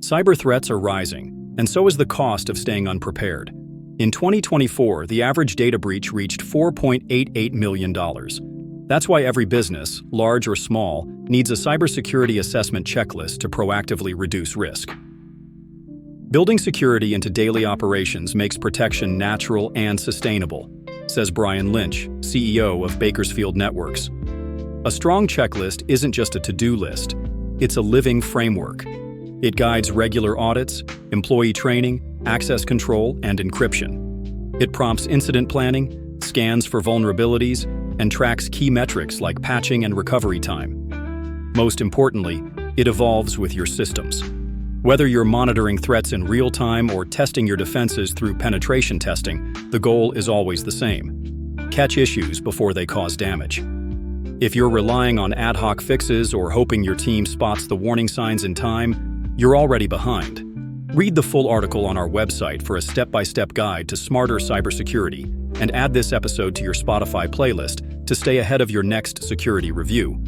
Cyber threats are rising, and so is the cost of staying unprepared. In 2024, the average data breach reached $4.88 million. That's why every business, large or small, needs a cybersecurity assessment checklist to proactively reduce risk. Building security into daily operations makes protection natural and sustainable, says Brian Lynch, CEO of Bakersfield Networks. A strong checklist isn't just a to-do list, it's a living framework. It guides regular audits, employee training, access control, and encryption. It prompts incident planning, scans for vulnerabilities, and tracks key metrics like patching and recovery time. Most importantly, it evolves with your systems. Whether you're monitoring threats in real time or testing your defenses through penetration testing, the goal is always the same: catch issues before they cause damage. If you're relying on ad hoc fixes or hoping your team spots the warning signs in time, you're already behind. Read the full article on our website for a step-by-step guide to smarter cybersecurity, and add this episode to your Spotify playlist to stay ahead of your next security review.